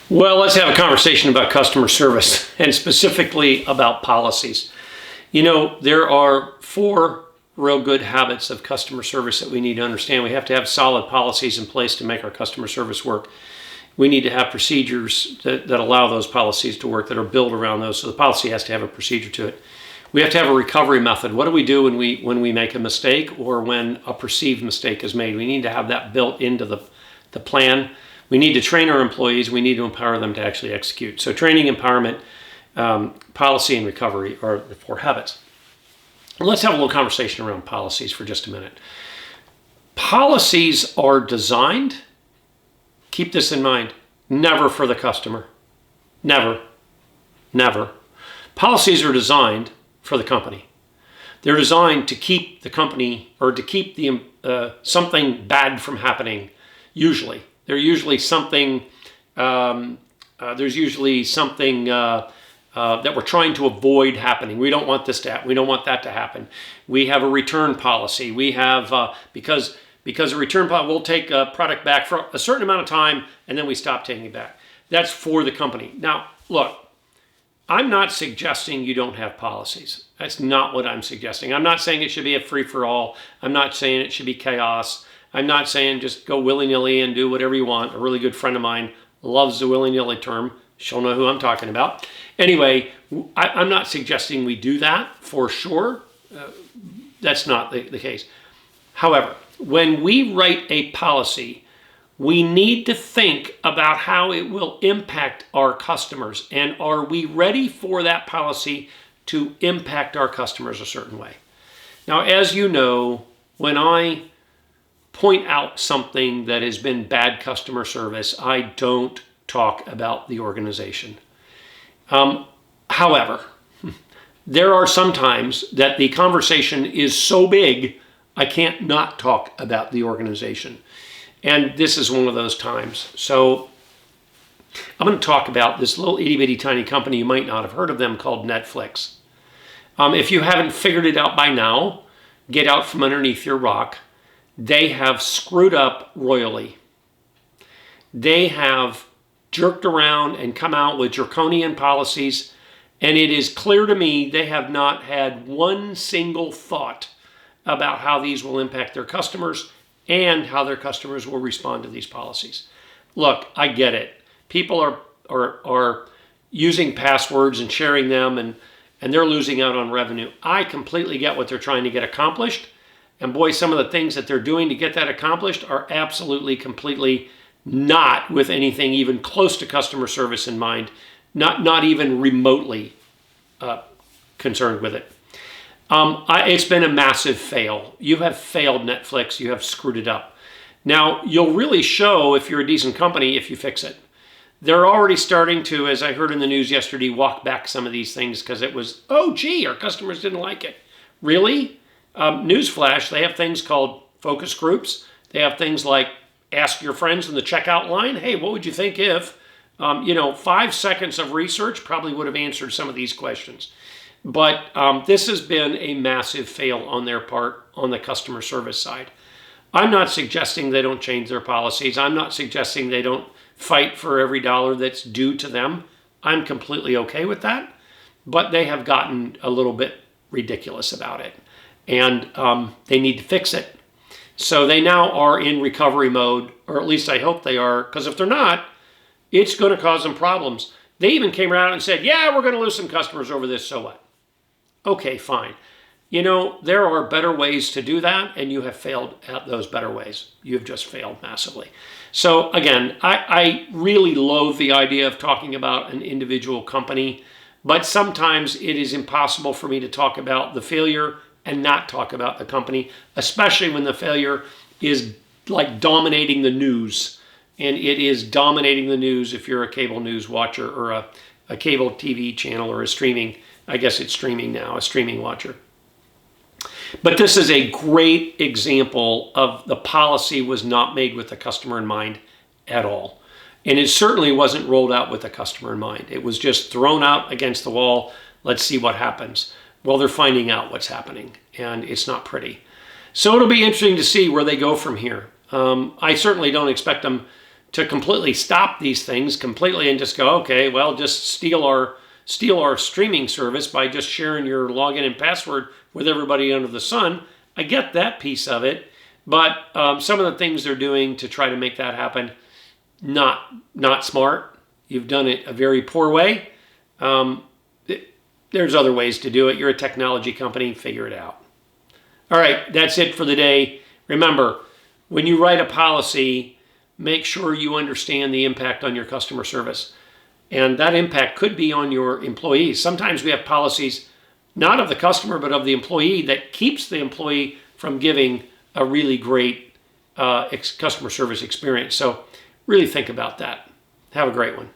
Well, let's have a conversation about customer service and specifically about policies. You know, there are 4 real good habits of customer service that we need to understand. We have to have solid policies in place to make our customer service work. We need to have procedures that allow those policies to work, that are built around those. So the policy has to have a procedure to it. We have to have a recovery method. What do we do when we make a mistake or when a perceived mistake is made? We need to have that built into the plan. We need to train our employees. We need to empower them to actually execute. So training, empowerment, policy, and recovery are the 4 habits. Let's have a little conversation around policies for just a minute. Policies are designed, keep this in mind, never for the customer. Never. Never. Policies are designed for the company. They're designed to keep the company, or to keep something bad from happening, usually. There's usually something that we're trying to avoid happening. We don't want this to happen. We don't want that to happen. We have a return policy. We have, because a return policy, we'll take a product back for a certain amount of time and then we stop taking it back. That's for the company. Now, look, I'm not suggesting you don't have policies. That's not what I'm suggesting. I'm not saying it should be a free-for-all. I'm not saying it should be chaos. I'm not saying just go willy-nilly and do whatever you want. A really good friend of mine loves the willy-nilly term. She'll know who I'm talking about. Anyway, I'm not suggesting we do that for sure. That's not the case. However, when we write a policy, we need to think about how it will impact our customers. And are we ready for that policy to impact our customers a certain way? Now, as you know, when I point out something that has been bad customer service, I don't talk about the organization. However, there are some times that the conversation is so big, I can't not talk about the organization. And this is one of those times. So I'm going to talk about this little itty bitty tiny company, you might not have heard of them, called Netflix. If you haven't figured it out by now, get out from underneath your rock. They have screwed up royally. They have jerked around and come out with draconian policies, and it is clear to me they have not had one single thought about how these will impact their customers and how their customers will respond to these policies. Look, I get it. People are using passwords and sharing them, and they're losing out on revenue. I completely get what they're trying to get accomplished. And boy, some of the things that they're doing to get that accomplished are absolutely, completely not with anything even close to customer service in mind, not even remotely concerned with it. It's been a massive fail. You have failed, Netflix. You have screwed it up. Now, you'll really show if you're a decent company if you fix it. They're already starting to, as I heard in the news yesterday, walk back some of these things because it was, oh, gee, our customers didn't like it. Really? Newsflash, they have things called focus groups. They have things like ask your friends in the checkout line, hey, what would you think if, 5 seconds of research probably would have answered some of these questions. But this has been a massive fail on their part on the customer service side. I'm not suggesting they don't change their policies. I'm not suggesting they don't fight for every dollar that's due to them. I'm completely okay with that. But they have gotten a little bit ridiculous about it. And they need to fix it. So they now are in recovery mode, or at least I hope they are, because if they're not, it's going to cause them problems. They even came around and said, yeah, we're going to lose some customers over this, so what? Okay, fine. There are better ways to do that, and you have failed at those better ways. You have just failed massively. So again, I really loathe the idea of talking about an individual company, but sometimes it is impossible for me to talk about the failure and not talk about the company, especially when the failure is like dominating the news. And it is dominating the news if you're a cable news watcher or a cable TV channel or I guess it's streaming now, a streaming watcher. But this is a great example of the policy was not made with the customer in mind at all. And it certainly wasn't rolled out with the customer in mind. It was just thrown out against the wall. Let's see what happens. Well, they're finding out what's happening, and it's not pretty. So it'll be interesting to see where they go from here. I certainly don't expect them to completely stop these things completely and just go, okay, well, just steal our streaming service by just sharing your login and password with everybody under the sun. I get that piece of it, but some of the things they're doing to try to make that happen, not smart. You've done it a very poor way. There's other ways to do it. You're a technology company, figure it out. All right, that's it for the day. Remember, when you write a policy, make sure you understand the impact on your customer service. And that impact could be on your employees. Sometimes we have policies, not of the customer, but of the employee, that keeps the employee from giving a really great customer service experience. So really think about that. Have a great one.